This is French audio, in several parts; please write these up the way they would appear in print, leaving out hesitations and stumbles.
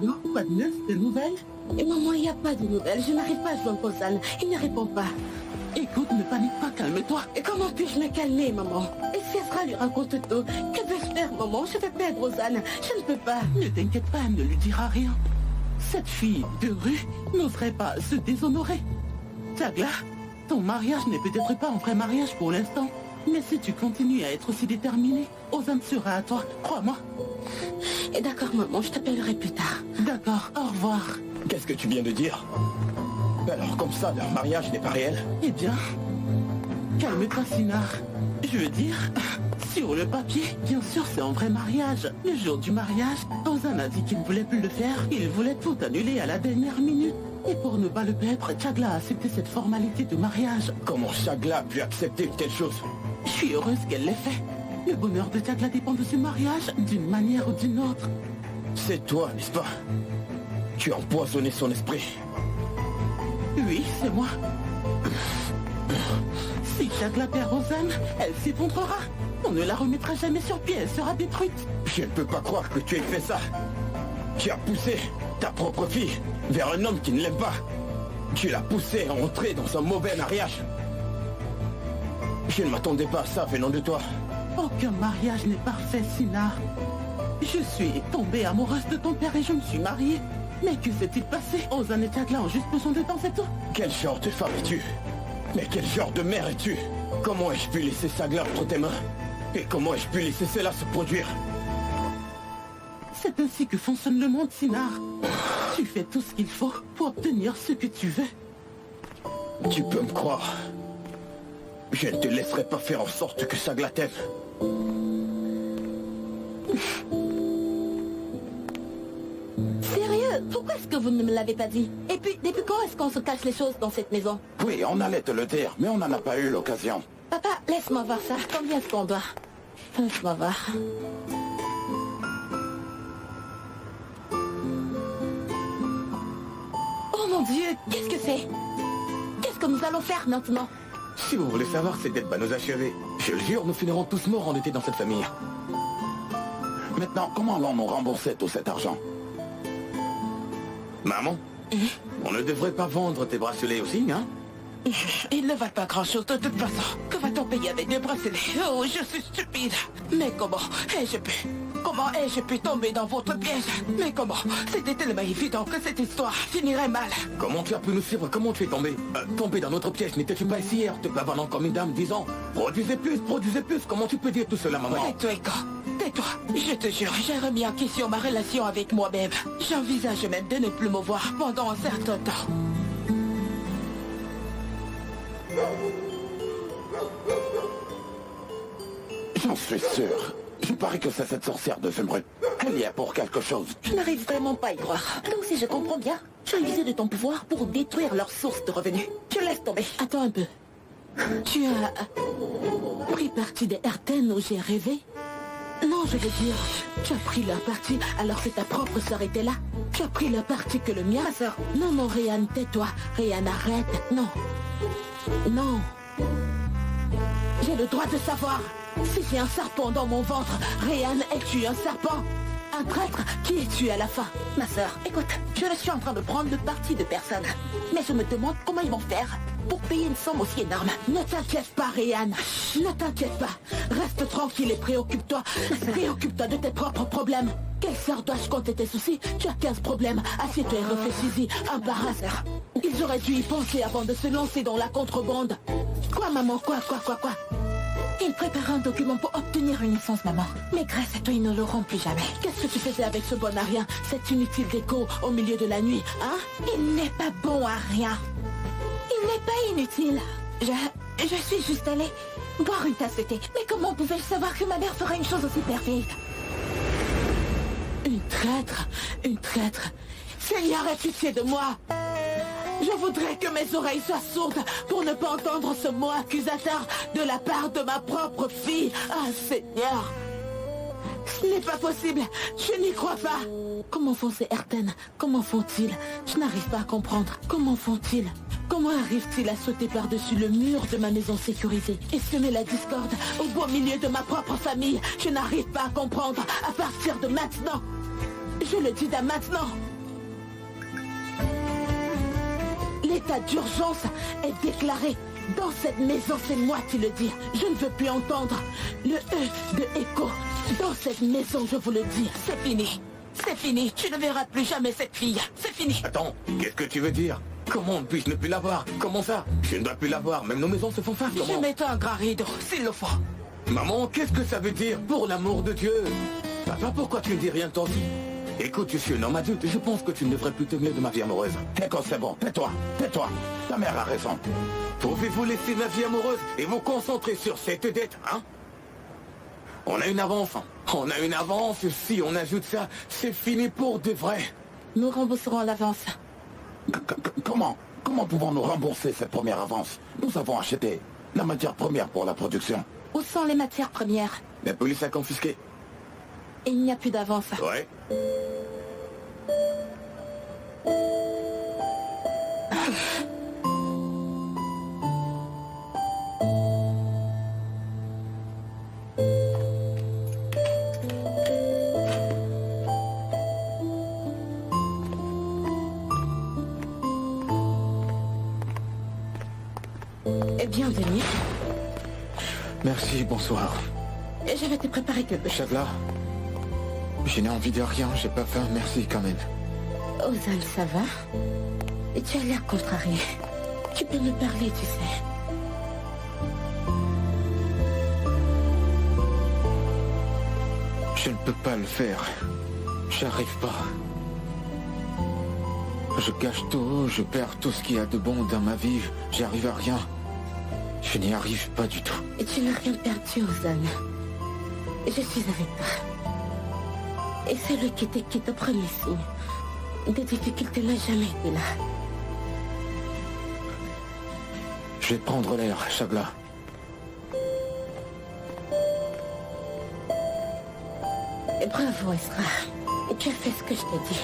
Alors, pas de neuf, de nouvelles? Et maman, il n'y a pas de nouvelles. Je n'arrive pas à joindre Rosanne. Il ne répond pas. Écoute, ne panique pas, calme-toi. Et comment puis-je me calmer, maman? Et si Ezra lui raconte tout? Que vais-je faire, maman? Je vais perdre Rosanne. Je ne peux pas. Ne t'inquiète pas, elle ne lui dira rien. Cette fille de rue n'oserait pas se déshonorer. Chagla, ton mariage n'est peut-être pas un vrai mariage pour l'instant. Mais si tu continues à être aussi déterminée, Ozan sera à toi, crois-moi. Et d'accord, maman, je t'appellerai plus tard. D'accord, au revoir. Qu'est-ce que tu viens de dire? Alors comme ça, leur mariage n'est pas réel? Eh bien, calme-toi, Sinar. Je veux dire, sur le papier, bien sûr, c'est un vrai mariage. Le jour du mariage, Ozan a dit qu'il ne voulait plus le faire. Il voulait tout annuler à la dernière minute. Et pour ne pas le perdre, Chagla a accepté cette formalité de mariage. Comment Chagla a pu accepter une telle chose? Je suis heureuse qu'elle l'ait fait. Le bonheur de Chagla dépend de ce mariage, d'une manière ou d'une autre. C'est toi, n'est-ce pas? Tu as empoisonné son esprit. Oui, c'est moi. Si Chagla perd Ozan, elle s'effondrera. On ne la remettra jamais sur pied, elle sera détruite. Je ne peux pas croire que tu aies fait ça. Tu as poussé ta propre fille vers un homme qui ne l'aime pas. Tu l'as poussée à entrer dans un mauvais mariage. Je ne m'attendais pas à ça venant de toi. Aucun mariage n'est parfait, Sinar. Je suis tombée amoureuse de ton père et je me suis mariée. Mais que s'est-il passé? Ozan et Chagla ont juste besoin de temps, c'est tout. Quel genre de femme es-tu? Mais quel genre de mère es-tu? Comment ai-je pu laisser Chagla entre tes mains? Et comment ai-je pu laisser cela se produire? C'est ainsi que fonctionne le monde, Sinar. Tu fais tout ce qu'il faut pour obtenir ce que tu veux. Tu peux me croire. Je ne te laisserai pas faire en sorte que Chagla t'aime. Sérieux? Pourquoi est-ce que vous ne me l'avez pas dit? Et puis, depuis quand est-ce qu'on se cache les choses dans cette maison? Oui, on allait te le dire, mais on n'en a pas eu l'occasion. Papa, laisse-moi voir ça. Combien est-ce qu'on doit? Laisse-moi voir. Oh mon Dieu, qu'est-ce que c'est? Qu'est-ce que nous allons faire maintenant? Si vous voulez savoir, cette dette va nous achever. Je le jure, nous finirons tous morts en été dans cette famille. Maintenant, comment allons-nous rembourser tout cet argent? Maman, on ne devrait pas vendre tes bracelets aussi, hein? Il ne va pas grand-chose de toute façon. Que va-t-on payer avec des bracelets? Oh, je suis stupide. Mais comment ai-je pu tomber dans votre piège? Mais comment? C'était tellement évident que cette histoire finirait mal. Comment tu as pu nous suivre? Comment tu es tombé? Tombé dans notre piège, n'étais-tu pas ici hier, te pavant comme une dame, disant produisez plus, produisez plus. Comment tu peux dire tout cela, maman? Tais-toi, Eko. Tais-toi. Je te jure, j'ai remis en question ma relation avec moi-même. J'envisage même de ne plus me voir pendant un certain temps. J'en suis sûr. Je parie que c'est cette sorcière de Fembrut. Elle y est pour quelque chose. Je n'arrive vraiment pas à y croire. Donc si je comprends bien, tu as usé de ton pouvoir pour détruire leur source de revenus. Tu laisses tomber. Attends un peu. Tu as pris parti des Erten où j'ai rêvé? Non, je veux dire, tu as pris leur parti alors que ta propre sœur était là. Tu as pris leur parti que le mien. Ma sœur. Non, non, Ryan, tais-toi. Ryan, arrête. Non. Non. J'ai le droit de savoir. Si j'ai un serpent dans mon ventre, Ryan, es-tu un serpent? Un traître? Qui es-tu à la fin? Ma sœur, écoute, je ne suis en train de prendre le parti de personne. Mais je me demande comment ils vont faire pour payer une somme aussi énorme. Ne t'inquiète pas, Ryan. Ne t'inquiète pas. Reste tranquille et préoccupe-toi. Préoccupe-toi de tes propres problèmes. Quelle sœur dois-je compter tes soucis? Tu as 15 problèmes. Assieds-toi et réfléchis-y, un par un. Ils auraient dû y penser avant de se lancer dans la contrebande. Quoi, maman? Quoi? Ils préparaient un document pour obtenir une licence, maman. Mais grâce à toi, ils ne l'auront plus jamais. Qu'est-ce que tu faisais avec ce bon à rien? Cet inutile déco au milieu de la nuit, hein? Il n'est pas bon à rien. Il n'est pas inutile. Je suis juste allée boire une tasse de thé. Mais comment pouvais-je savoir que ma mère ferait une chose aussi perfide? Une traître? Une traître? Seigneur, aie pitié de moi! Je voudrais que mes oreilles soient sourdes pour ne pas entendre ce mot accusateur de la part de ma propre fille. Ah, Seigneur! Ce n'est pas possible. Je n'y crois pas. Comment font ces Erten? Comment font-ils? Je n'arrive pas à comprendre. Comment font-ils? Comment arrivent-ils à sauter par-dessus le mur de ma maison sécurisée et semer la discorde au beau milieu de ma propre famille? Je n'arrive pas à comprendre à partir de maintenant. Je le dis dès maintenant. L'état d'urgence est déclaré. Dans cette maison, c'est moi qui le dis. Je ne veux plus entendre le E de écho. Dans cette maison, je vous le dis, c'est fini. C'est fini. Tu ne verras plus jamais cette fille. C'est fini. Attends, qu'est-ce que tu veux dire? Comment puis-je ne plus la voir? Comment ça? Je ne dois plus la voir. Même nos maisons se font face. Je mettrai un grand rideau, s'il le faut. Maman, qu'est-ce que ça veut dire? Pour l'amour de Dieu. Papa, pourquoi tu ne dis rien de ton fils? Écoute, je suis un homme adulte. Je pense que tu ne devrais plus te mêler de ma vie amoureuse. D'accord, c'est bon. Tais-toi. Tais-toi. Ta mère a raison. Pouvez-vous laisser ma vie amoureuse et vous concentrer sur cette dette, hein? On a une avance. On a une avance. Si on ajoute ça, c'est fini pour de vrai. Nous rembourserons l'avance. Comment pouvons-nous rembourser cette première avance? Nous avons acheté la matière première pour la production. Où sont les matières premières? La police a confisqué. Il n'y a plus d'avance. Ouais. Et bienvenue. Merci, bonsoir. Et je vais te préparer quelque chose. Chagla, je n'ai envie de rien, j'ai pas faim, merci quand même. Ozan, ça va? Et tu as l'air contrarié. Tu peux me parler, tu sais. Je ne peux pas le faire. J'arrive pas. Je gâche tout, je perds tout ce qu'il y a de bon dans ma vie. J'arrive à rien. Je n'y arrive pas du tout. Et tu n'as rien perdu, Ozan. Je suis avec toi. Et celui qui te quitte au premier signe des difficultés n'a jamais été là. Je vais prendre l'air, Chagla. Et bravo, Esra. Tu as fait ce que je t'ai dit.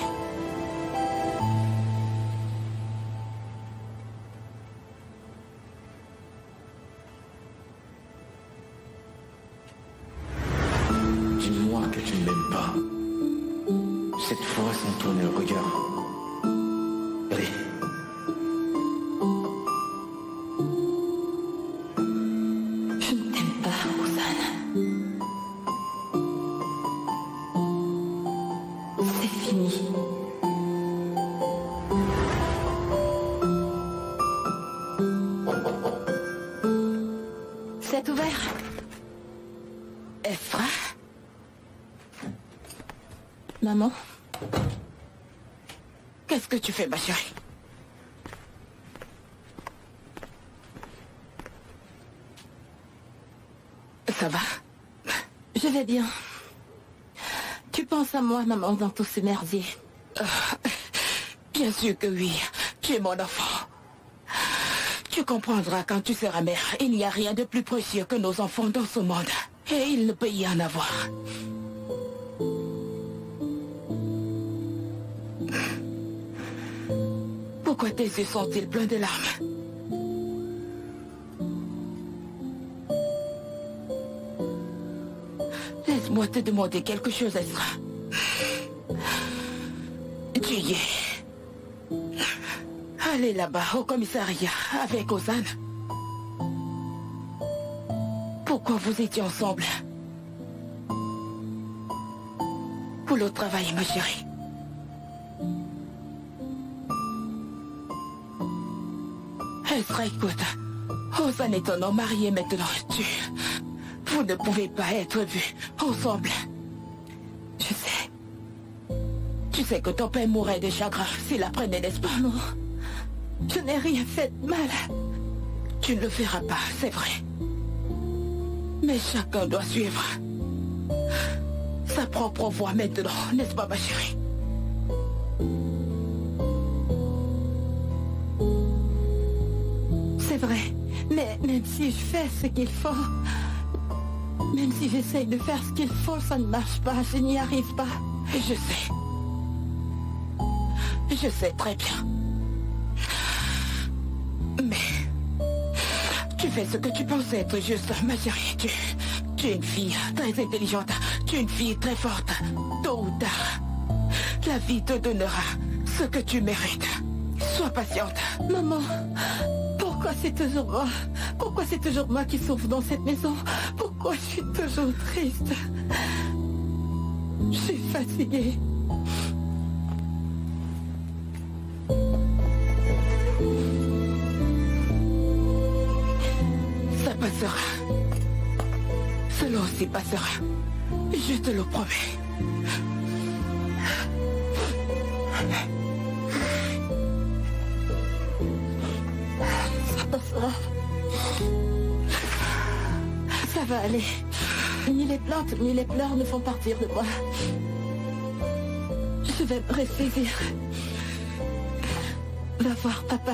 Dis-moi que tu ne m'aimes pas. Cette fois, sans tourner le regard. Allez. Je ne t'aime pas, Ozan. C'est fini. C'est ouvert. Esra? Maman? Qu'est-ce que tu fais, ma chérie? Ça va? Je vais bien. Tu penses à moi, maman, dans tous ces merdiers? Bien sûr que oui. Tu es mon enfant. Tu comprendras quand tu seras mère. Il n'y a rien de plus précieux que nos enfants dans ce monde. Et il ne peut y en avoir. Pourquoi tes yeux sont-ils pleins de larmes? Laisse-moi te demander quelque chose, Esra. Tu y es. Allez là-bas, au commissariat, avec Ozan. Pourquoi vous étiez ensemble? Pour le travail, ma chérie. Esra, écoute. Ozan est un homme marié maintenant. Vous ne pouvez pas être vus ensemble. Je sais. Tu sais que ton père mourrait de chagrin s'il apprenait, n'est-ce pas? Non. Je n'ai rien fait de mal. Tu ne le feras pas, c'est vrai. Mais chacun doit suivre sa propre voie maintenant, n'est-ce pas, ma chérie? C'est vrai. Mais même si je fais ce qu'il faut, même si j'essaye de faire ce qu'il faut, ça ne marche pas, je n'y arrive pas. Je sais. Je sais très bien. Mais tu fais ce que tu penses être juste, ma chérie. Tu es une fille très intelligente. Tu es une fille très forte. Tôt ou tard, la vie te donnera ce que tu mérites. Sois Sois patiente. Maman, pourquoi c'est toujours moi? Pourquoi c'est toujours moi qui souffre dans cette maison? Pourquoi je suis toujours triste? Je suis fatiguée. Ça passera. Cela aussi passera. Je te le promets. Ça passera. Ça va aller. Ni les plaintes, ni les pleurs ne font partir de moi. Je vais me ressaisir. Va voir papa.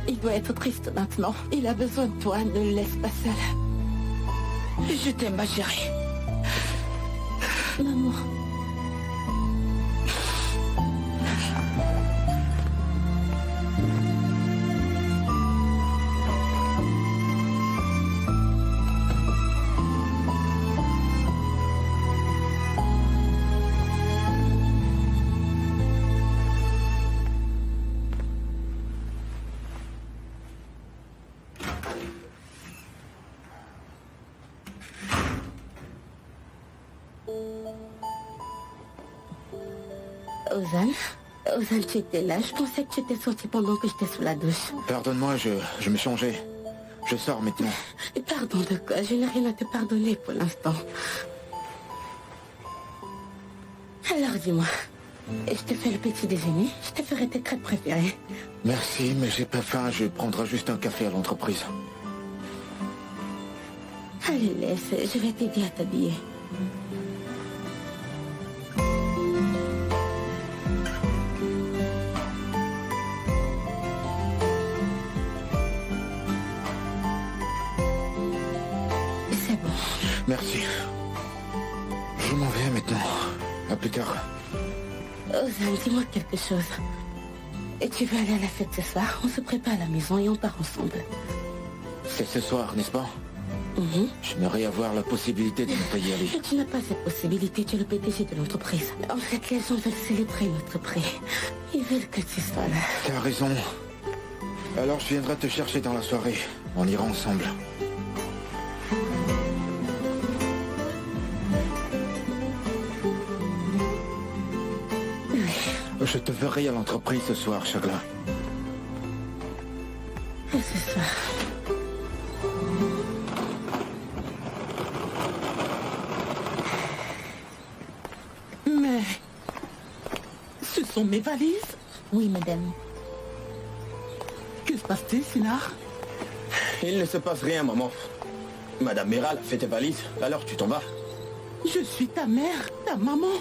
Il doit être triste maintenant. Il a besoin de toi, ne le laisse pas seul. Je t'aime, ma chérie. Maman. Ozan, tu étais là. Je pensais que tu étais sorti pendant que j'étais sous la douche. Pardonne-moi, je me changeais. Je sors maintenant. Pardon de quoi? Je n'ai rien à te pardonner pour l'instant. Alors dis-moi, je te fais le petit déjeuner. Je te ferai tes crêpes préférées. Merci, mais j'ai pas faim. Je prendrai juste un café à l'entreprise. Allez, laisse. Je vais t'aider à t'habiller. Merci. Je m'en vais maintenant. À plus tard. Ozan, dis-moi quelque chose. Et tu veux aller à la fête ce soir? On se prépare à la maison et on part ensemble. C'est ce soir, n'est-ce pas? J'aimerais avoir la possibilité de ne pas y aller. Tu n'as pas cette possibilité, tu es le PDG de l'entreprise. En fait, les gens veulent célébrer notre prix. Ils veulent que tu sois là. T'as raison. Alors je viendrai te chercher dans la soirée. On ira ensemble. Je te verrai à l'entreprise ce soir, Chagla. Ce soir. Mais... ce sont mes valises? Oui, madame. Que se passe-t-il, Sinar? Il ne se passe rien, maman. Madame Meral a fait tes valises, alors tu t'en vas. Je suis ta mère, ta maman.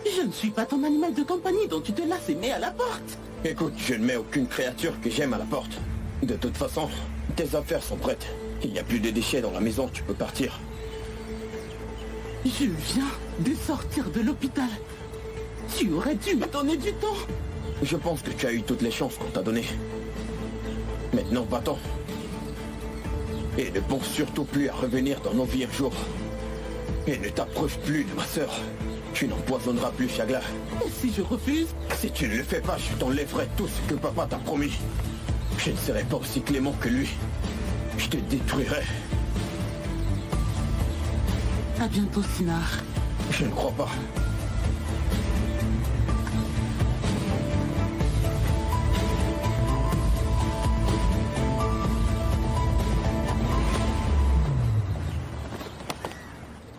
Je ne suis pas ton animal de compagnie dont tu te lasses et mets à la porte. Écoute, je ne mets aucune créature que j'aime à la porte. De toute façon, tes affaires sont prêtes. Il n'y a plus de déchets dans la maison, tu peux partir. Je viens de sortir de l'hôpital. Tu aurais dû me donner du temps. Je pense que tu as eu toutes les chances qu'on t'a données. Maintenant, va-t'en. Et ne pense surtout plus à revenir dans nos vies un jour. Et ne t'approche plus de ma sœur. Tu n'empoisonneras plus Chagla. Et si je refuse? Si tu ne le fais pas, je t'enlèverai tout ce que papa t'a promis. Je ne serai pas aussi clément que lui. Je te détruirai. À bientôt, Sinar. Je ne crois pas.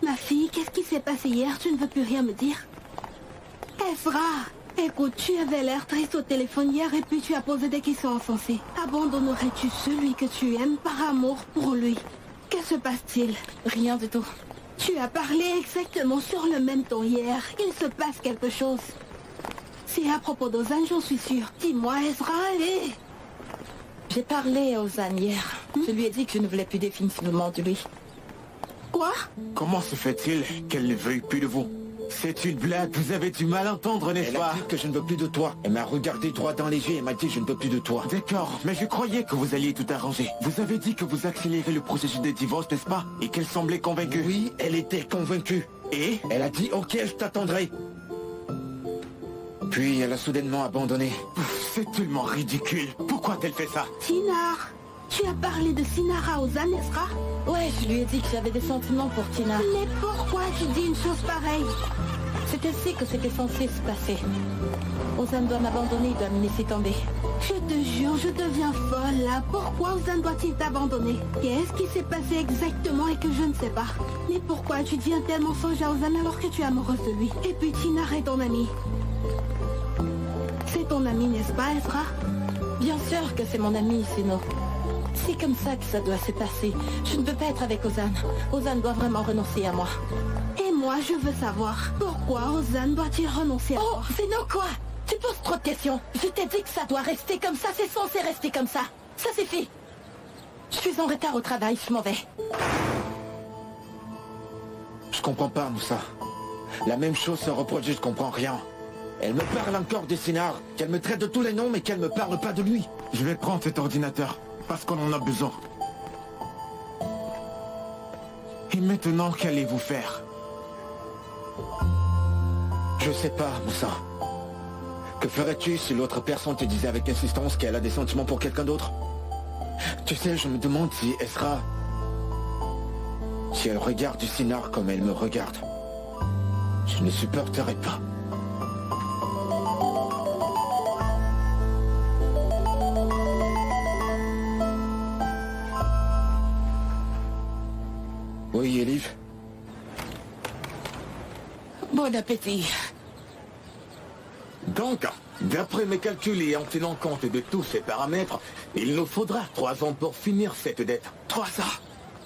Ma fille, qu'est-ce qui s'est passé hier? Tu ne veux plus rien me dire? Ezra, écoute, tu avais l'air triste au téléphone hier et puis tu as posé des questions insensées. Abandonnerais-tu celui que tu aimes par amour pour lui? Que se passe-t-il? Rien du tout. Tu as parlé exactement sur le même ton hier. Il se passe quelque chose. C'est à propos d'Ozan, j'en suis sûre. Dis-moi, Ezra, allez. J'ai parlé à Ozan hier. Je lui ai dit que je ne voulais plus définitivement de lui. Quoi? Comment se fait-il qu'elle ne veuille plus de vous? C'est une blague, vous avez du mal à entendre, n'est-ce Elle a pas? dit que je ne veux plus de toi. Elle m'a regardé droit dans les yeux et m'a dit je ne veux plus de toi. D'accord, mais je croyais que vous alliez tout arranger. Vous avez dit que vous accélérez le processus de divorce, n'est-ce pas? Et qu'elle semblait convaincue. Oui, elle était convaincue. Et? Elle a dit ok, je t'attendrai. Puis elle a soudainement abandonné. C'est tellement ridicule. Pourquoi a-t-elle fait ça? Tinar, tu as parlé de Sinar à Ozan, n'est-ce pas? Ouais, je lui ai dit que j'avais des sentiments pour Tinar. Mais pourquoi tu dis une chose pareille? C'est ainsi que c'était censé se passer. Ozan doit m'abandonner, il doit me laisser tomber. Je te jure, je deviens folle là. Pourquoi Ozan doit-il t'abandonner? Qu'est-ce qui s'est passé exactement et que je ne sais pas? Mais pourquoi tu dis un tel mensonge à Ozan alors que tu es amoureuse de lui? Et puis Tinar est ton ami. C'est ton ami, n'est-ce pas, Ezra? Bien sûr que c'est mon ami, Sino. C'est comme ça que ça doit se passer. Je ne peux pas être avec Ozan. Ozan doit vraiment renoncer à moi. Et moi, je veux savoir, pourquoi Ozan doit-il renoncer à moi? Oh, Sino, quoi? Tu poses trop de questions. Je t'ai dit que ça doit rester comme ça, c'est censé rester comme ça. Ça suffit. Je suis en retard au travail, je m'en vais. Je comprends pas, Moussa. La même chose se reproduit, je comprends rien. Elle me parle encore des Sinar, qu'elle me traite de tous les noms, mais qu'elle me parle pas de lui. Je vais prendre cet ordinateur, parce qu'on en a besoin. Et maintenant, qu'allez-vous faire? Je sais pas, Moussa. Que ferais-tu si l'autre personne te disait avec insistance qu'elle a des sentiments pour quelqu'un d'autre? Tu sais, je me demande si Ezra... Si elle regarde du Sinar comme elle me regarde. Je ne supporterai pas. Oui, Elif? Bon appétit. Donc, d'après mes calculs et en tenant compte de tous ces paramètres, il nous faudra 3 ans pour finir cette dette. 3 ans.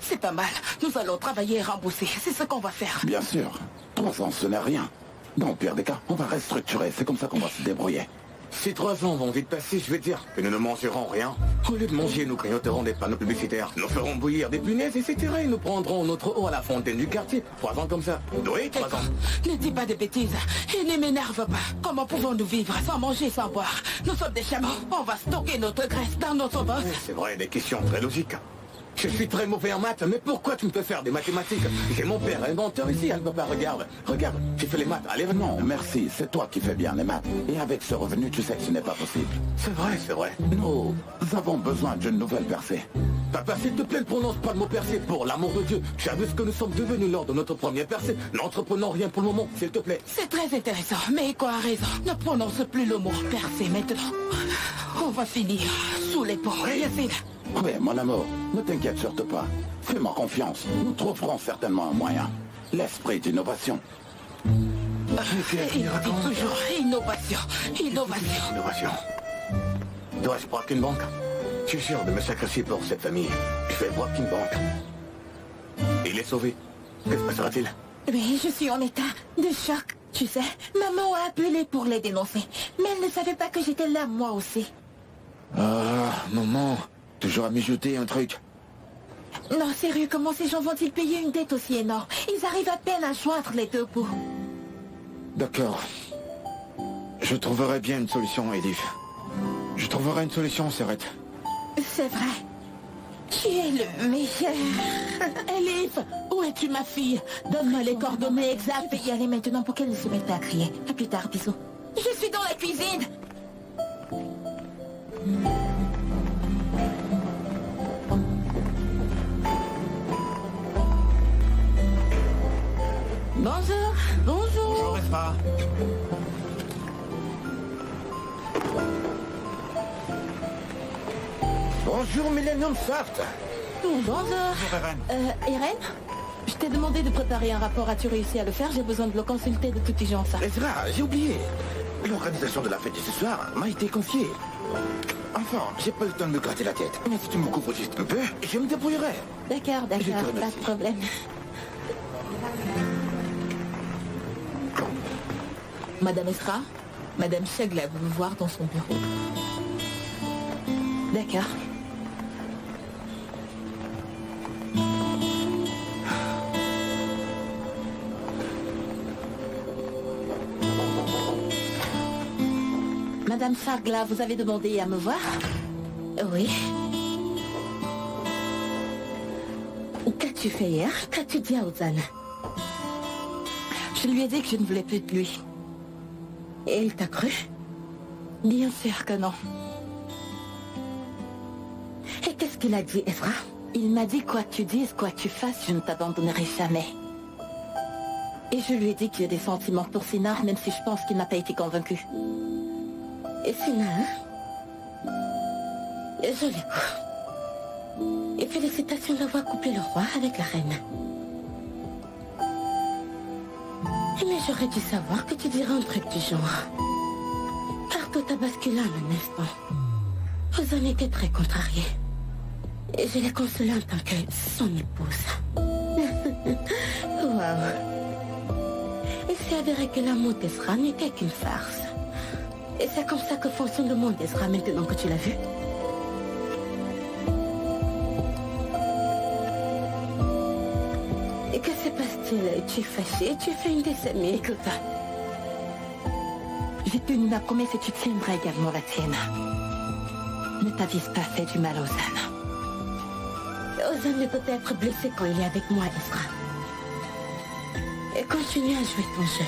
C'est pas mal. Nous allons travailler et rembourser. C'est ce qu'on va faire. Bien sûr. 3 ans, ce n'est rien. Dans le pire des cas, on va restructurer. C'est comme ça qu'on va se débrouiller. Si 3 ans vont vite passer, je vais dire que nous ne mangerons rien. Au lieu de manger, nous grignoterons des panneaux publicitaires. Nous ferons bouillir des punaises, etc. Et nous prendrons notre eau à la fontaine du quartier. 3 ans comme ça. Oui, 3 ans. Ne dis pas de bêtises et ne m'énerve pas. Comment pouvons-nous vivre sans manger, sans boire? Nous sommes des chameaux. On va stocker notre graisse dans notre bosse. C'est vrai, des questions très logiques. Je suis très mauvais en maths, mais pourquoi tu me fais faire des mathématiques? J'ai mon père, inventeur ici, elle papa, regarde. Regarde, tu fais les maths, allez, Non, merci, c'est toi qui fais bien les maths. Et avec ce revenu, tu sais que ce n'est pas possible. C'est vrai, c'est vrai. Nous avons besoin d'une nouvelle percée. Papa, s'il te plaît, ne prononce pas le mot percé, pour l'amour de Dieu. Tu as vu ce que nous sommes devenus lors de notre première percée. N'entreprenons rien pour le moment, s'il te plaît. C'est très intéressant, mais Eko a raison. Ne prononce plus le mot percé maintenant. On va finir sous les ponts. Yacine. Oui, mon amour, ne t'inquiète surtout pas. Fais-moi confiance, nous trouverons certainement un moyen. L'esprit d'innovation. Il dit toujours innovation, innovation. Innovation. Dois-je braquer une banque? Je suis sûr de me sacrifier pour cette famille. Je vais braquer une banque. Il est sauvé. Que se passera-t-il? Oui, je suis en état de choc. Tu sais, maman a appelé pour les dénoncer. Mais elle ne savait pas que j'étais là, moi aussi. Ah, maman, toujours à mijoter un truc. Non, sérieux, comment ces gens vont-ils payer une dette aussi énorme? Ils arrivent à peine à joindre les deux bouts. D'accord. Je trouverai bien une solution, Elif. Je trouverai une solution, Serrette. C'est vrai. Tu es le meilleur. Elif, où es-tu, ma fille? Donne-moi les coordonnées exactes. Je vais y aller maintenant pour qu'elle ne se mette pas à crier. À plus tard, bisous. Je suis dans la cuisine. Bonjour. Bonjour. Bonjour, Espa. Bonjour, Millennium Soft. Bonjour. Eren. Irène, je t'ai demandé de préparer un rapport. As-tu réussi à le faire? J'ai besoin de le consulter de toute urgence. Ezra, j'ai oublié. L'organisation de la fête de ce soir m'a été confiée. Enfin, j'ai pas le temps de me gratter la tête. Mais si tu me couvres juste un peu, je me débrouillerai. D'accord, Je te pas remercie. de problème. Madame Esra, Madame Chagla veut vous voir dans son bureau. D'accord. Madame Chagla, vous avez demandé à me voir? Oui. Qu'as-tu fait hier? Qu'as-tu dit à Ozan? Je lui ai dit que je ne voulais plus de lui. Et il t'a cru? Bien sûr que non. Et qu'est-ce qu'il a dit, Ezra? Il m'a dit quoi que tu dises, quoi que tu fasses, je ne t'abandonnerai jamais. Et je lui ai dit que j'ai des sentiments pour Sina, même si je pense qu'il n'a pas été convaincu. Et Sina, hein? Joli coup. Et félicitations d'avoir couplé le roi avec la reine. Mais j'aurais dû savoir que tu dirais un truc du genre. Car tout a basculé en un instant. Ozan était très contrarié. Et je l'ai consolé en tant que son épouse. Waouh. Il s'est avéré que l'amour d'Ezra n'était qu'une farce. Et c'est comme ça que fonctionne le monde d'Ezra maintenant que tu l'as vu. Et que se passe-t-il? Tu es fâché? Tu es fait une décennie? Écoute. J'ai tenu ma promesse et tu tiendras également la tienne. Ne t'avise pas fait du mal à Ozan. Ozan ne peut pas être blessé quand il est avec moi, Ezra. Et continue à jouer ton jeu.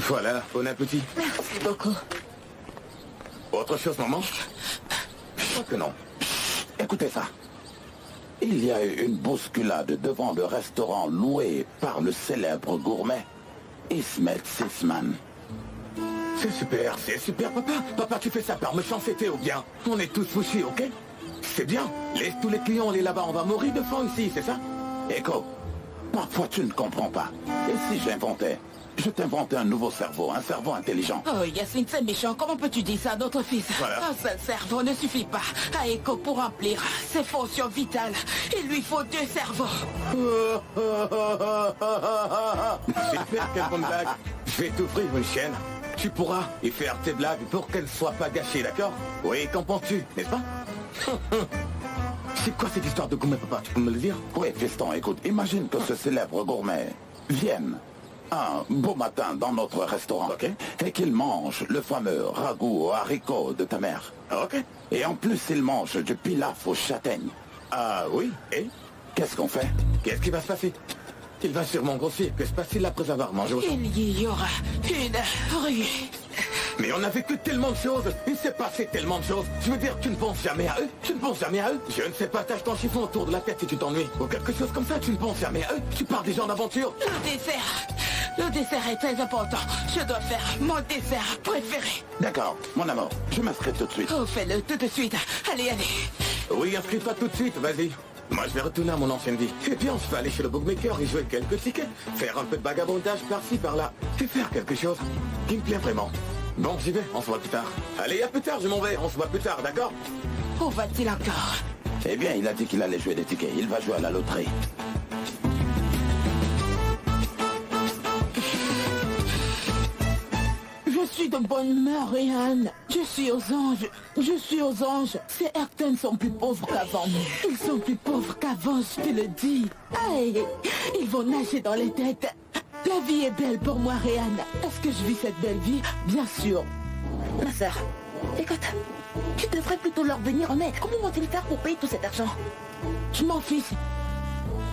Voilà, bon appétit. Merci beaucoup. Autre chose, maman? Je crois que non. Écoutez ça. Il y a eu une bousculade devant le restaurant loué par le célèbre gourmet Ismet Sisman. C'est super, papa. Papa, tu fais ça par méchanceté ou bien? On est tous fouchés, ok? C'est bien. Laisse tous les clients aller là-bas, on va mourir de faim ici, c'est ça? Écho, parfois tu ne comprends pas. Et si j'inventais? Je t'inventais un nouveau cerveau, un cerveau intelligent. Oh, Yasmine, c'est méchant. Comment peux-tu dire ça à notre fils? Voilà. Un seul cerveau ne suffit pas à Echo pour remplir ses fonctions vitales. Il lui faut 2 cerveaux. Super, quelle bonne blague. Je vais t'offrir une chaîne. Tu pourras y faire tes blagues pour qu'elles ne soient pas gâchées, d'accord? Oui, qu'en penses-tu, n'est-ce pas? C'est quoi cette histoire de gourmet, papa? Tu peux me le dire? Oui, fiston, écoute, imagine que ce célèbre gourmet vienne un beau matin dans notre restaurant, Ok. et qu'il mange le fameux ragoût aux haricots de ta mère. Ok. Et en plus, il mange du pilaf aux châtaignes. Ah oui, et? Qu'est-ce qu'on fait? Qu'est-ce qui va se passer? Il va sûrement grossir. Que se passe-t-il après avoir mangé autant? Il y aura une ruée. Mais on a vécu tellement de choses. Il s'est passé tellement de choses. Je veux dire, tu ne penses jamais à eux. Tu ne penses jamais à eux. Je ne sais pas, tâche ton chiffon autour de la tête si tu t'ennuies. Ou quelque chose comme ça, tu ne penses jamais à eux. Tu pars des gens d'aventure. Le dessert. Le dessert est très important. Je dois faire mon dessert préféré. D'accord, mon amour, je m'inscris tout de suite. Oh, fais-le tout de suite. Allez, allez. Oui, inscris-toi tout de suite, vas-y. Moi, je vais retourner à mon ancienne vie. Et puis, on se fait aller chez le bookmaker et jouer quelques tickets. Faire un peu de vagabondage par-ci, par-là. Et faire quelque chose qui me plaît vraiment. Bon, j'y vais, on se voit plus tard. Allez, à plus tard, je m'en vais. On se voit plus tard, d'accord? Où va-t-il encore? Eh bien, il a dit qu'il allait jouer des tickets. Il va jouer à la loterie. Je suis de bonne humeur, Ryan. Je suis aux anges. Je suis aux anges. Ces Ayrton sont plus pauvres qu'avant. Ils sont plus pauvres qu'avant, je te le dis. Aïe, ils vont nager dans les têtes. La vie est belle pour moi, Ryan. Est-ce que je vis cette belle vie? Bien sûr. Ma sœur, écoute, tu devrais plutôt leur venir en aide. Comment vont-ils faire pour payer tout cet argent? Je m'en fiche.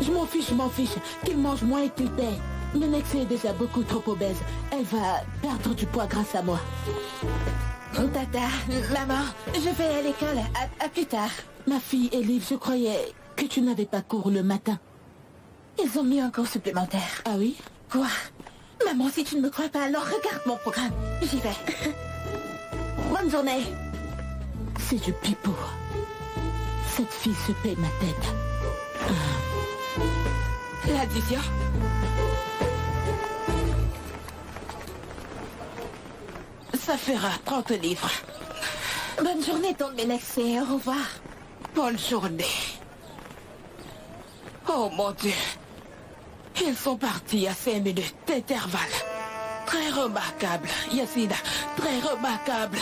Je m'en fiche, je m'en fiche. Qu'ils mangent moins et qu'ils paient. Menex est déjà beaucoup trop obèse. Elle va perdre du poids grâce à moi. Tata, maman, je vais à l'école. À plus tard. Ma fille, Elif, je croyais que tu n'avais pas cours le matin. Ils ont mis un cours supplémentaire. Ah oui? Quoi? Maman, si tu ne me crois pas, alors regarde mon programme. J'y vais. Bonne journée. C'est du pipeau. Cette fille se paye ma tête. L'addition? Ça fera 30 livres. Bonne journée, tante Menex, et au revoir. Bonne journée. Oh mon Dieu. Ils sont partis à 5 minutes d'intervalle. Très remarquable, Yacine. Très remarquable.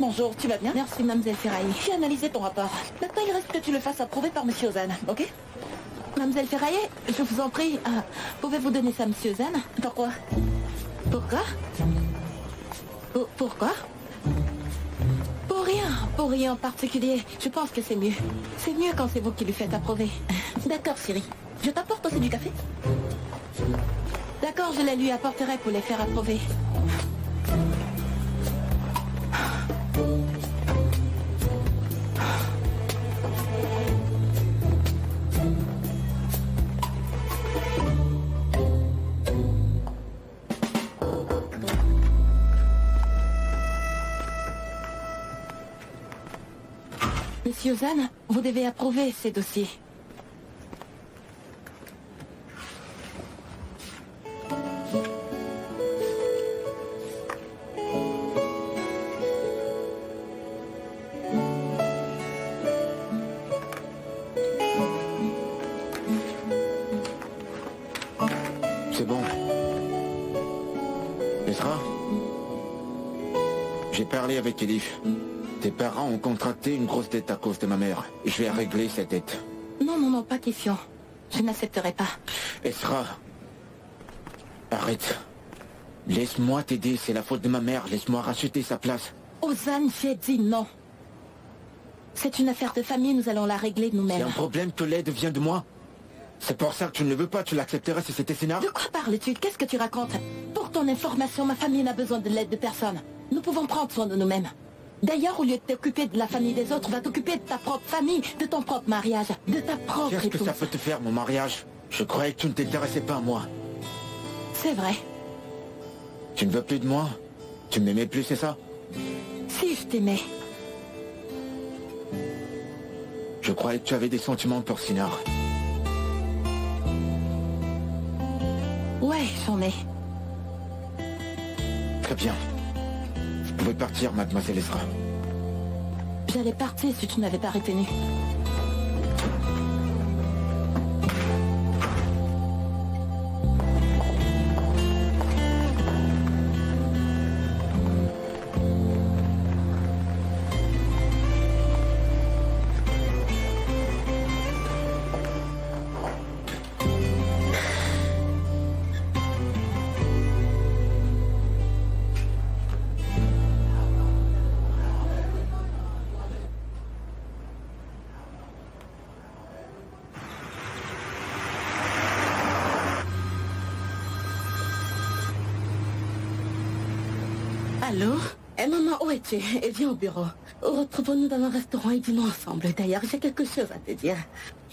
Bonjour, tu vas bien? Merci, mademoiselle Ferraille. J'ai analysé ton rapport. Maintenant, il reste que tu le fasses approuver par monsieur Ozan, ok? Mademoiselle Ferraille, je vous en prie, pouvez-vous donner ça à monsieur Ozan? Pourquoi? Pourquoi? Pourquoi? Pour rien en particulier. Je pense que c'est mieux. C'est mieux quand c'est vous qui lui faites approuver. D'accord, Siri. Je t'apporte aussi du café? D'accord, je la lui apporterai pour les faire approuver. Monsieur Ozan, vous devez approuver ces dossiers. C'est bon. Esra? J'ai parlé avec Elif. Tes parents ont contracté une grosse dette à cause de ma mère. Je vais régler cette dette. Non, pas question. Je n'accepterai pas. Esra, arrête. Laisse-moi t'aider, c'est la faute de ma mère. Laisse-moi racheter sa place. Ozan, j'ai dit non. C'est une affaire de famille, nous allons la régler C'est nous-mêmes. un problème que l'aide vient de moi. C'est pour ça que tu ne le veux pas, tu l'accepterais si c'était Sénat. De quoi parles-tu? Qu'est-ce que tu racontes? Pour ton information, ma famille n'a besoin de l'aide de personne. Nous pouvons prendre soin de nous-mêmes. D'ailleurs, au lieu de t'occuper de la famille des autres, va t'occuper de ta propre famille, de ton propre mariage, de ta propre Qu'est-ce que épouse. ça peut te faire, mon mariage? Je croyais que tu ne t'intéressais pas à moi. C'est vrai. Tu ne veux plus de moi? Tu ne m'aimais plus, c'est ça? Si je t'aimais. Je croyais que tu avais des sentiments pour Sinar. Ouais, j'en ai. Très bien. Vous pouvez partir, mademoiselle Esra. J'allais partir si tu n'avais pas retenu. Allô? Maman, où es-tu? Viens au bureau. Retrouvons-nous dans un restaurant et dînons ensemble. D'ailleurs, j'ai quelque chose à te dire.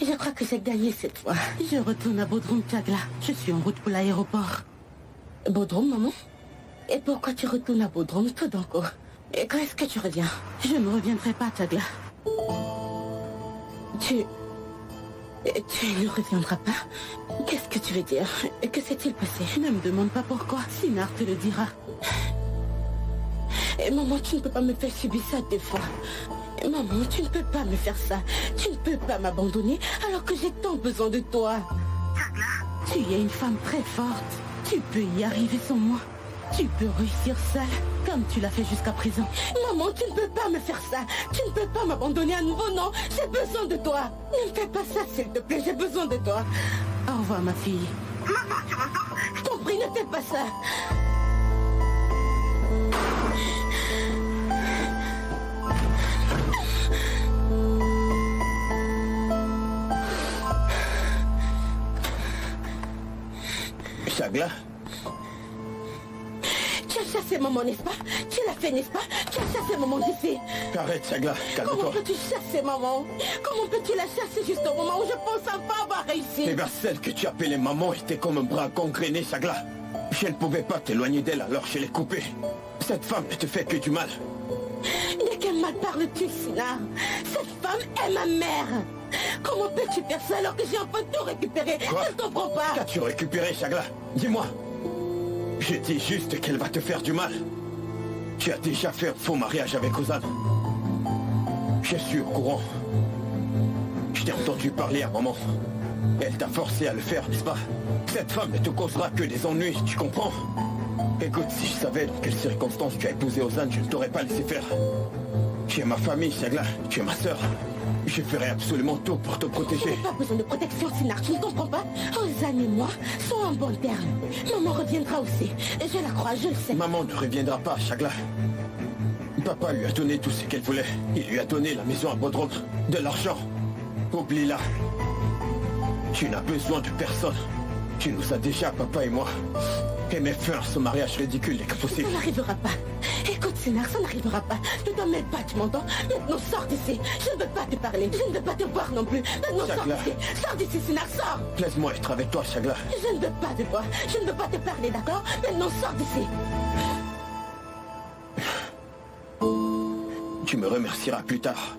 Je crois que j'ai gagné cette fois. Je retourne à Bodrum, Chagla. Je suis en route pour l'aéroport. Bodrum, maman? Et pourquoi tu retournes à Bodrum, toi donc? Et quand est-ce que tu reviens? Je ne reviendrai pas, Chagla. Tu ne reviendras pas? Qu'est-ce que tu veux dire? Que s'est-il passé? Ne me demande pas pourquoi. Sinar te le dira. Maman, tu ne peux pas me faire subir ça deux fois. Maman, tu ne peux pas me faire ça. Tu ne peux pas m'abandonner alors que j'ai tant besoin de toi. Tu es une femme très forte. Tu peux y arriver sans moi. Tu peux réussir seule, comme tu l'as fait jusqu'à présent. Maman, tu ne peux pas me faire ça. Tu ne peux pas m'abandonner à nouveau, non. J'ai besoin de toi. Ne me fais pas ça, s'il te plaît. J'ai besoin de toi. Au revoir, ma fille. Maman, tu m'entends? Je t'en prie, ne fais pas ça. Chagla? Tu as chassé maman, n'est-ce pas? Tu l'as fait, n'est-ce pas? Tu as chassé maman d'ici. Arrête, Chagla, Comment calme-toi. peux-tu chasser maman? Comment peux-tu la chasser juste au moment où je pense enfin avoir réussi? Eh bien, celle que tu appelais maman était comme un bras gangréné, Chagla. Je ne pouvais pas t'éloigner d'elle, alors je l'ai coupée. Cette femme ne te fait que du mal. De quel mal parles-tu, Sinar? Cette femme est ma mère. Comment peux-tu faire ça alors que j'ai enfin tout récupéré? Quoi? Je ne comprends pas. Qu'as-tu récupéré, Chagla? Dis-moi. Je dis juste qu'elle va te faire du mal. Tu as déjà fait un faux mariage avec Ozan. Je suis au courant. Je t'ai entendu parler à un moment. Elle t'a forcé à le faire, n'est-ce pas? Cette femme ne te causera que des ennuis, tu comprends? Écoute, si je savais dans quelles circonstances tu as épousé Ozan, je ne t'aurais pas laissé faire. Tu es ma famille, Shagla, tu es ma sœur. Je ferai absolument tout pour te protéger. Pas besoin de protection, Sinar, tu ne comprends pas? Ozan et moi sont en bon terme. Maman reviendra aussi. Je la crois, je le sais. Maman ne reviendra pas, Shagla. Papa lui a donné tout ce qu'elle voulait. Il lui a donné la maison à Bodrum, de l'argent. Oublie-la. Tu n'as besoin de personne. Tu nous as déjà, papa et moi. Et mets fin à ce mariage ridicule dès que possible. Ça n'arrivera pas. Écoute, Sinar, ça n'arrivera pas. Ne t'en mets pas, tu m'entends? Maintenant, sors d'ici. Je ne veux pas te parler. Je ne veux pas te voir non plus. Maintenant, sors Shagla. d'ici. Sors d'ici, Sinar, sors. Laisse-moi être avec toi, Shagla. Je ne veux pas te voir. Je ne veux pas te parler, d'accord? Maintenant, sors d'ici. Tu me remercieras plus tard.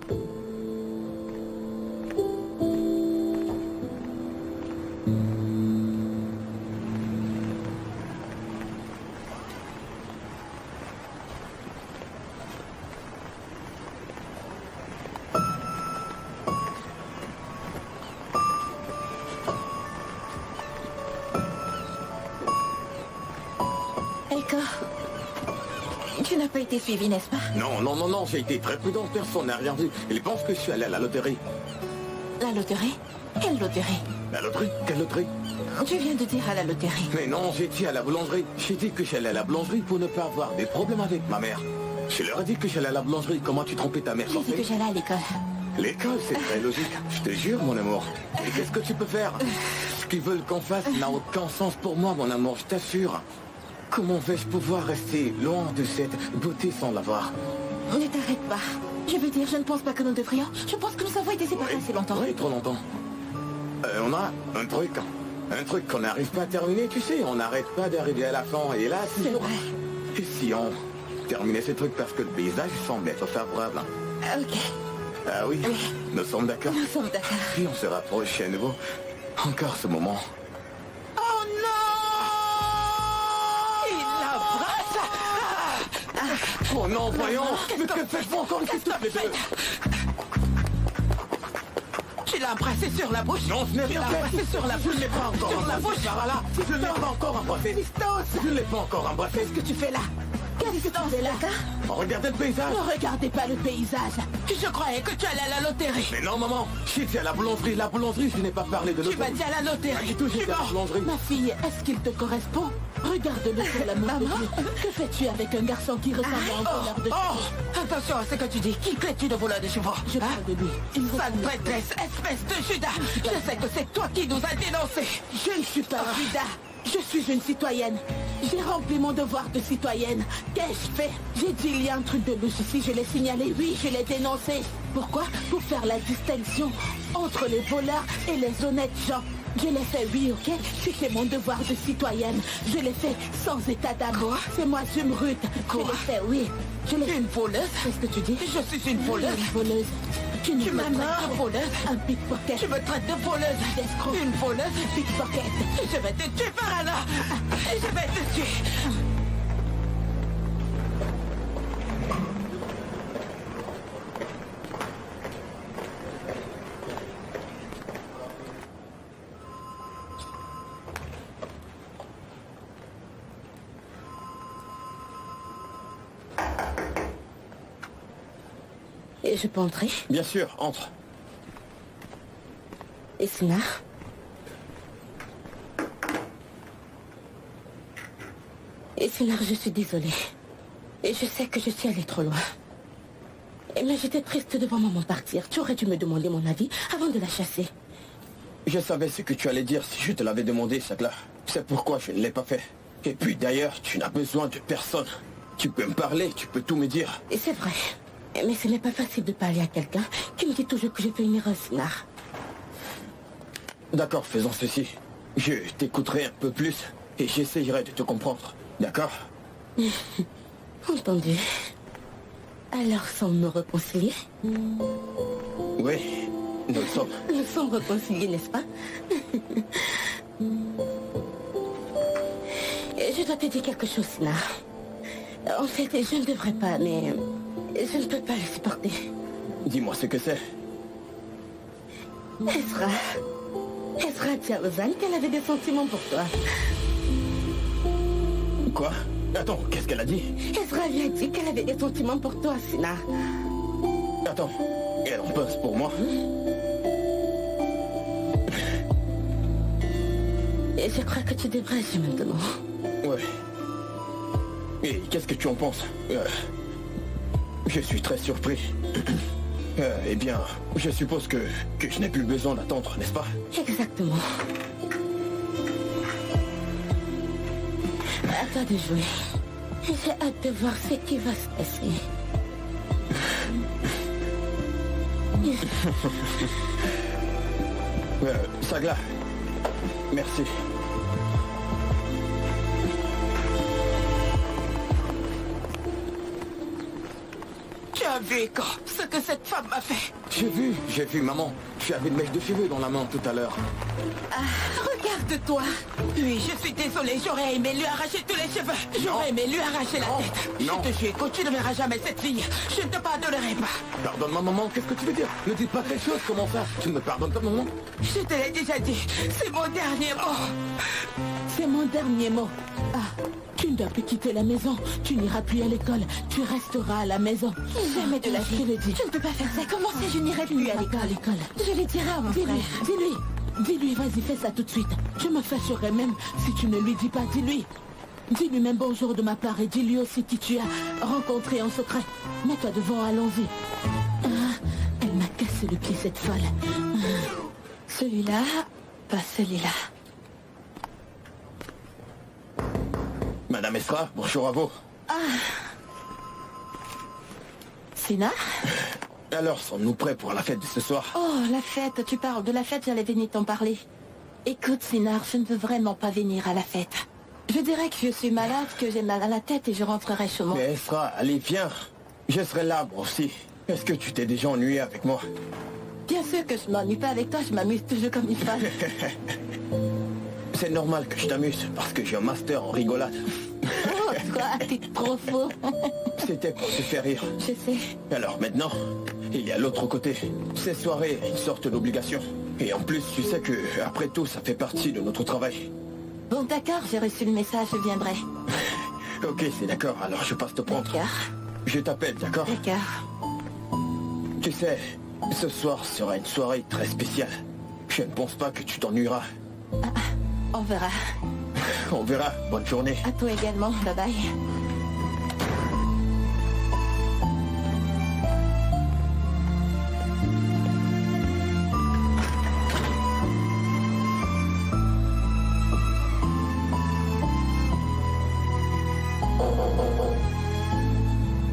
Elka, tu n'as pas été suivi, n'est-ce pas? Non, j'ai été très prudent, personne n'a rien vu. Il pense que je suis allé à la loterie. La loterie? Quelle loterie? La loterie? Quelle loterie? Tu viens de dire à la loterie. Mais non, j'ai dit à la boulangerie. J'ai dit que j'allais à la boulangerie pour ne pas avoir des problèmes avec ma mère. Je leur ai dit que j'allais à la boulangerie. Comment tu trompais ta mère? J'ai dit que j'allais à l'école. L'école, c'est très logique. Je te jure, mon amour. Et qu'est-ce que tu peux faire? Ce qu'ils veulent qu'on fasse n'a aucun sens pour moi, mon amour, je t'assure. Comment vais-je pouvoir rester loin de cette beauté sans la voir? Ne t'arrête pas. Je veux dire, je ne pense pas que nous devrions. Je pense que nous avons été séparés assez longtemps. Oui, trop longtemps. On a un truc qu'on n'arrive pas à terminer, tu sais. On n'arrête pas d'arriver à la fin. Et là, C'est vrai. Et si on terminait ce truc parce que le paysage semble être favorable? Ok. Ah oui, nous sommes d'accord. Nous sommes d'accord. Puis on se rapproche à nouveau. Encore ce moment. Oh non! Il l'embrasse! Oh non, voyons! Mais que faites-vous encore ici toutes les deux? Tu l'as embrassé sur la bouche? Non, je n'ai Tu rien l'as fait. embrassé sur la bouche? Je ne l'ai pas encore Sur la embrassé. bouche? Voilà, je ne l'ai pas encore embrassé. Distance! Je ne l'ai pas encore embrassé. Qu'est-ce que tu fais là? Qu'est-ce que tu fais là? Regardez le paysage. Ne regardez pas le paysage. Je croyais que tu allais à la loterie. Mais non, maman, j'ai dit à la boulangerie. La boulangerie, je n'ai pas parlé de Tu l'autre. m'as dit à la loterie. J'ai toujours Tu dit à la mens. boulangerie. Ma fille, est-ce qu'il te correspond? Regarde-le sur la maman. Que fais-tu avec un garçon qui ressemble à un voleur de chevaux? Attention à ce que tu dis. Qui traites-tu de voleur de chevaux? Je parle de lui. Une sale prêtresse, espèce de Judas. Je sais que c'est toi qui nous as dénoncés. Je ne suis pas Judas. Je suis une citoyenne. J'ai rempli mon devoir de citoyenne. Qu'ai-je fait? J'ai dit il y a un truc de louche ici, je l'ai signalé, oui, je l'ai dénoncé. Pourquoi? Pour faire la distinction entre les voleurs et les honnêtes gens. Je l'ai fait, oui, ok? C'était mon devoir de citoyenne. Je l'ai fait sans état d'âme. Quoi? C'est moi, Zumrud. Je l'ai fait, oui. Je l'ai fait. Une voleuse? Qu'est-ce que tu dis? Je suis une voleuse. Une voleuse. Tu me traites de voleuse? Un pickpocket. Tu me traites de voleuse? D'escroc. Une voleuse? Pickpocket. Je vais te tuer par là. Je vais te tuer. Et je peux entrer? Bien sûr, entre. Et Sinar? Et Sinar, je suis désolée. Et je sais que je suis allée trop loin. Mais j'étais triste de voir maman partir. Tu aurais dû me demander mon avis avant de la chasser. Je savais ce que tu allais dire si je te l'avais demandé, Shagla. C'est pourquoi je ne l'ai pas fait. Et puis d'ailleurs, tu n'as besoin de personne. Tu peux me parler, tu peux tout me dire. Et c'est vrai. Mais ce n'est pas facile de parler à quelqu'un qui me dit toujours que j'ai fait une erreur, Sinar. D'accord, faisons ceci. Je t'écouterai un peu plus et j'essayerai de te comprendre. D'accord? Entendu. Alors sommes-nous réconciliés? Oui, nous le sommes. Nous sommes réconciliés, n'est-ce pas? Je dois te dire quelque chose, Sinar. En fait, je ne devrais pas, mais je ne peux pas le supporter. Dis-moi ce que c'est. Ezra, Ezra dit à Ozan qu'elle avait des sentiments pour toi. Quoi? Attends, qu'est-ce qu'elle a dit? Ezra lui a dit qu'elle avait des sentiments pour toi, Sina. Attends, elle en pense pour moi? Et je crois que tu devrais agir maintenant. Ouais. Et qu'est-ce que tu en penses? Je suis très surpris. Eh bien, je suppose que je n'ai plus besoin d'attendre, n'est-ce pas? Exactement. À toi de jouer. J'ai hâte de voir ce qui va se passer. Sagla, merci. Tu as vu, Eko, ce que cette femme m'a fait? J'ai vu, maman. Tu avais une mèche de cheveux dans la main tout à l'heure. Regarde-toi. Oui, je suis désolée, j'aurais aimé lui arracher tous les cheveux. J'aurais aimé lui arracher la tête. Non. Je te jure, Eko, tu ne verras jamais cette fille. Je ne te pardonnerai pas. Pardonne-moi, maman, qu'est-ce que tu veux dire? Ne dis pas telle chose, comment ça? Tu ne me pardonnes pas, maman? Je te l'ai déjà dit, c'est mon dernier mot. C'est mon dernier mot. Ah, tu ne dois plus quitter la maison. Tu n'iras plus à l'école. Tu resteras à la maison. Jamais de la vie. Je le dis. Je ne peux pas faire ça. Comment ça, je n'irai plus à l'école? Je lui dirai à mon frère. Dis-lui, vas-y, fais ça tout de suite. Je me fâcherai même si tu ne lui dis pas. Dis-lui. Dis-lui même bonjour de ma part et dis-lui aussi qui tu as rencontré en secret. Mets-toi devant, allons-y. Ah, elle m'a cassé le pied, cette folle. Ah. Celui-là, pas celui-là. Madame Esra, bonjour à vous. Sina? Alors, sommes-nous prêts pour la fête de ce soir? Oh, la fête, tu parles de la fête, j'allais venir t'en parler. Écoute, Sinar, je ne veux vraiment pas venir à la fête. Je dirais que je suis malade, que j'ai mal à la tête et je rentrerai chez moi. Mais Esra, allez, viens. Je serai là, moi aussi. Est-ce que tu t'es déjà ennuyé avec moi? Bien sûr que je m'ennuie pas avec toi, je m'amuse toujours comme il faut. C'est normal que je t'amuse, parce que j'ai un master en rigolade. Oh, toi, t'es trop faux. C'était pour te faire rire. Je sais. Alors maintenant, il y a l'autre côté. Ces soirées, une sorte d'obligation. Et en plus, tu sais que, après tout, ça fait partie de notre travail. Bon, d'accord, j'ai reçu le message, je viendrai. Ok, c'est d'accord, alors je passe te prendre. D'accord. Je t'appelle, d'accord? D'accord. Tu sais, ce soir sera une soirée très spéciale. Je ne pense pas que tu t'ennuieras. On verra. On verra. Bonne journée. À toi également, bye bye.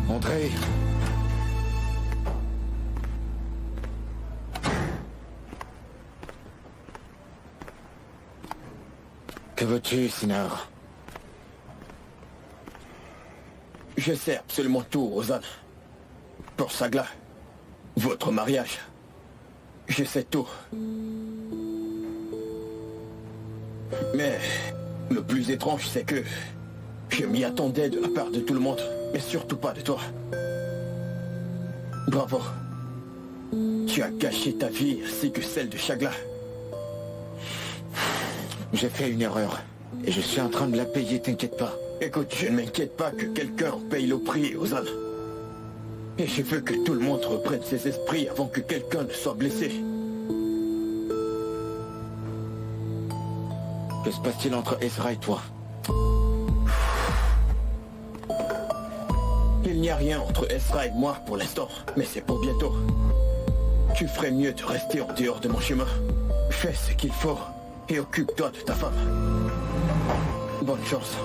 Entrez. Que veux-tu, Sinar? Je sais absolument tout, Ozan. Pour Sagla, votre mariage, je sais tout. Mais le plus étrange, c'est que je m'y attendais de la part de tout le monde, mais surtout pas de toi. Bravo. Tu as gâché ta vie ainsi que celle de Sagla. J'ai fait une erreur. Et je suis en train de la payer, t'inquiète pas. Écoute, je ne m'inquiète pas que quelqu'un paye le prix, Ozan. Et je veux que tout le monde reprenne ses esprits avant que quelqu'un ne soit blessé. Que se passe-t-il entre Ezra et toi? Il n'y a rien entre Ezra et moi pour l'instant, mais c'est pour bientôt. Tu ferais mieux de rester en dehors de mon chemin. Fais ce qu'il faut et occupe-toi de ta femme. Bonne chance.